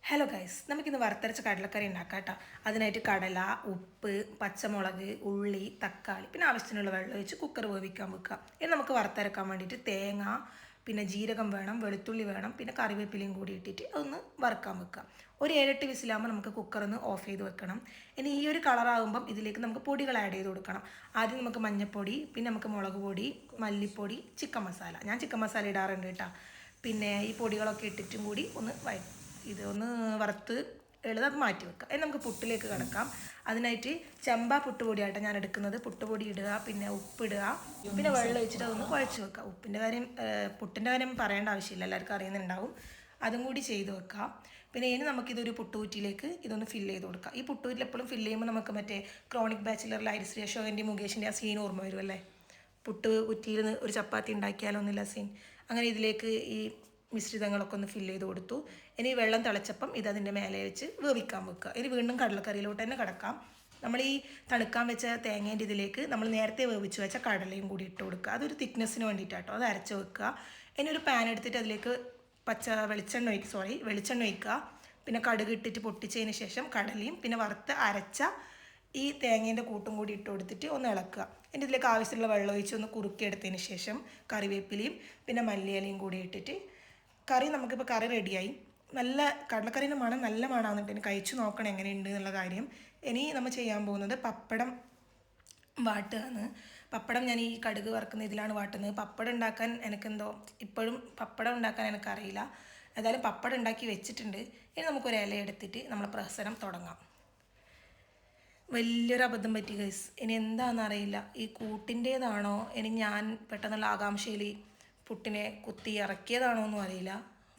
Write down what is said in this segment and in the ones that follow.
Hello guys, നമുക്കിന്ന് വറുത്തരച്ച കടലക്കറി ഉണ്ടാക്കാം കേട്ടോ. അതിനായിട്ട് കടല, ഉപ്പ്, പച്ചമുളക്, ഉള്ളി, തക്കാളി, പിന്നെ ആവശ്യത്തിനുള്ള വെള്ളം ഒഴിച്ച് കുക്കർ വേവിക്കാൻ വെക്കുക. ഇനി നമുക്ക് വറുത്തരക്കാൻ വേണ്ടിയിട്ട് തേങ്ങ, പിന്നെ ജീരകം വേണം, വെളുത്തുള്ളി വേണം, പിന്നെ കറിവേപ്പിലയും കൂടി ഇട്ടിട്ട് അതൊന്ന് വറുക്കാൻ വെക്കുക. ഒരു 7-8 വിസിലാകുമ്പോൾ നമുക്ക് കുക്കറൊന്ന് ഓഫ് ചെയ്ത് വെക്കണം. ഇനി ഈ ഒരു കളറാകുമ്പം ഇതിലേക്ക് നമുക്ക് പൊടികൾ ആഡ് ചെയ്ത് കൊടുക്കണം. ആദ്യം നമുക്ക് മഞ്ഞൾപ്പൊടി, പിന്നെ നമുക്ക് മുളക് പൊടി, മല്ലിപ്പൊടി, ചിക്കൻ മസാല. ഞാൻ ചിക്കൻ മസാല ഇടാറുണ്ട് കേട്ടോ. പിന്നെ ഈ പൊടികളൊക്കെ ഇട്ടിട്ടും കൂടി ഒന്ന് ഇതൊന്ന് വറുത്ത് എളുത് മാറ്റി വെക്കുക. ഇനി നമുക്ക് പുട്ടിലേക്ക് കിടക്കാം. അതിനായിട്ട് ചെമ്പ പുട്ടുപൊടിയായിട്ട് ഞാൻ എടുക്കുന്നത്. പുട്ടുപൊടി ഇടുക, പിന്നെ ഉപ്പിടുക, പിന്നെ വെള്ളം ഒഴിച്ചിട്ട് അതൊന്ന് കുഴച്ച് വെക്കുക. പുട്ടിൻ്റെ കാര്യം പറയേണ്ട ആവശ്യമില്ല, എല്ലാവർക്കും അറിയുന്നുണ്ടാവും. അതും കൂടി ചെയ്ത് വെക്കാം. പിന്നെ ഇനി നമുക്കിതൊരു പുട്ടുകുറ്റിയിലേക്ക് ഇതൊന്ന് ഫില്ല് ചെയ്ത് കൊടുക്കാം. ഈ പുട്ടുകുറ്റിൽ എപ്പോഴും ഫില്ല് ചെയ്യുമ്പോൾ നമുക്ക് മറ്റേ ക്രോണിക് ബാച്ചിലറിൽ ഹരിശ്രീ അശോകൻ്റെ മുകേഷിൻ്റെ ആ സീൻ ഓർമ്മ വരുമല്ലേ? പുട്ട് കുറ്റിയിൽ ഒരു ചപ്പാത്തി ഉണ്ടാക്കിയാലോ എന്നില്ല സീൻ. അങ്ങനെ ഇതിലേക്ക് ഈ മിശ്രിതങ്ങളൊക്കെ ഒന്ന് ഫില്ല് ചെയ്ത് കൊടുത്തു. ഇനി വെള്ളം തിളച്ചപ്പം അതിൻ്റെ മേലെ വെച്ച് വേവിക്കാൻ വെക്കുക. ഇനി വീണ്ടും കടലക്കറിയിലോട്ട് തന്നെ കിടക്കാം. നമ്മൾ ഈ തണുക്കാൻ വെച്ച തേങ്ങേൻ്റെ ഇതിലേക്ക് നമ്മൾ നേരത്തെ വേവിച്ച് വെച്ച കടലയും കൂടി ഇട്ട് കൊടുക്കുക. അതൊരു തിക്നെസ്സിന് വേണ്ടിയിട്ടാട്ടോ, അത് അരച്ച് വെക്കുക. ഇനി ഒരു പാൻ എടുത്തിട്ട് അതിലേക്ക് വെളിച്ചെണ്ണ ഒഴിക്കുക. പിന്നെ കടുക് ഇട്ടിട്ട് പൊട്ടിച്ചതിന് ശേഷം കടലയും പിന്നെ വറുത്ത് അരച്ച ഈ തേങ്ങേൻ്റെ കൂട്ടും കൂടി ഇട്ട് കൊടുത്തിട്ട് ഒന്ന് ഇളക്കുക. എൻ്റെ ഇതിലേക്ക് ആവശ്യമുള്ള വെള്ളം ഒഴിച്ച് ഒന്ന് കുറുക്കിയെടുത്തതിന് ശേഷം കറിവേപ്പിലയും പിന്നെ മല്ലിയിലയും കൂടി ഇട്ടിട്ട് നമുക്കിപ്പോൾ കറി റെഡിയായി. നല്ല കടലക്കറീൻ്റെ മണം നല്ല മണമാകുന്നുണ്ട്. ഇനി കഴിച്ചു നോക്കണം എങ്ങനെയുണ്ട് എന്നുള്ള കാര്യം. ഇനി നമ്മൾ ചെയ്യാൻ പോകുന്നത് പപ്പടം വാട്ടുകയാണ്. പപ്പടം ഞാൻ ഈ കടുക് വറുക്കുന്ന ഇതിലാണ് വാട്ടുന്നത്. പപ്പടം ഉണ്ടാക്കാൻ ഇപ്പോഴും പപ്പടം ഉണ്ടാക്കാൻ എനിക്കറിയില്ല. ഏതായാലും പപ്പടം ഉണ്ടാക്കി വെച്ചിട്ടുണ്ട്. ഇനി നമുക്കൊരു ഇല എടുത്തിട്ട് നമ്മൾ പ്രഹസനം തുടങ്ങാം. വലിയൊരു അബദ്ധം പറ്റി ഗൈസ്. ഇനി എന്താണെന്നറിയില്ല, ഈ കൂട്ടിൻ്റേതാണോ ഇനി ഞാൻ പെട്ടെന്നുള്ള ആകാംക്ഷയിൽ പുട്ടിനെ കുത്തി ഇറക്കിയതാണോ എന്നും അറിയില്ല.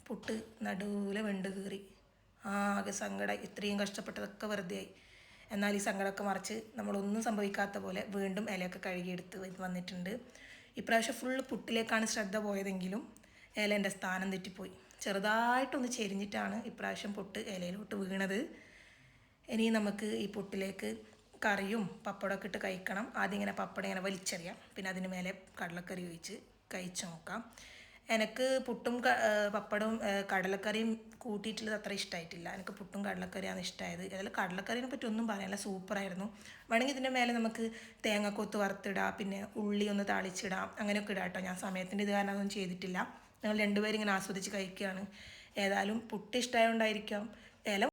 പുട്ട് നടുവിൽ വെണ്ട് കീറി. ആകെ സങ്കടമായി. ഇത്രയും കഷ്ടപ്പെട്ടതൊക്കെ വെറുതെ ആയി. എന്നാൽ ഈ സങ്കടമൊക്കെ മറിച്ച് നമ്മളൊന്നും സംഭവിക്കാത്ത പോലെ വീണ്ടും ഇലയൊക്കെ കഴുകിയെടുത്ത് വന്നിട്ടുണ്ട്. ഇപ്രാവശ്യം ഫുള്ള് പുട്ടിലേക്കാണ് ശ്രദ്ധ പോയതെങ്കിലും ഇലേൻ്റെ സ്ഥാനം തെറ്റിപ്പോയി. ചെറുതായിട്ടൊന്ന് ചെരിഞ്ഞിട്ടാണ് ഇപ്രാവശ്യം പുട്ട് ഇലയിലോട്ട് വീണത്. ഇനി നമുക്ക് ഈ പുട്ടിലേക്ക് കറിയും പപ്പടമൊക്കെ ഇട്ട് കഴിക്കണം. ആദ്യം ഇങ്ങനെ പപ്പടം ഇങ്ങനെ വലിച്ചെറിയാം, പിന്നെ അതിന് മേലെ കടലക്കറി ഒഴിച്ച് കഴിച്ച് നോക്കാം. എനിക്ക് പുട്ടും പപ്പടവും കടലക്കറിയും കൂട്ടിയിട്ടുള്ളത് അത്ര ഇഷ്ടമായിട്ടില്ല. എനിക്ക് പുട്ടും കടലക്കറിയാണ് ഇഷ്ടമായത്. അതിൽ കടലക്കറിനെ പറ്റി ഒന്നും പറയാനില്ല, സൂപ്പറായിരുന്നു. വേണമെങ്കിൽ ഇതിൻ്റെ മേലെ നമുക്ക് തേങ്ങക്കൊത്ത് വറുത്തിടാം, പിന്നെ ഉള്ളി ഒന്ന് താളിച്ചിടാം, അങ്ങനെയൊക്കെ ഇടാം കേട്ടോ. ഞാൻ സമയത്തിൻ്റെ ഇത് കാരണം അതൊന്നും ചെയ്തിട്ടില്ല. ഞങ്ങൾ രണ്ടുപേരും ഇങ്ങനെ ആസ്വദിച്ച് കഴിക്കുകയാണ്. ഏതായാലും പുട്ട് ഇഷ്ടമായതുകൊണ്ടായിരിക്കാം ഇല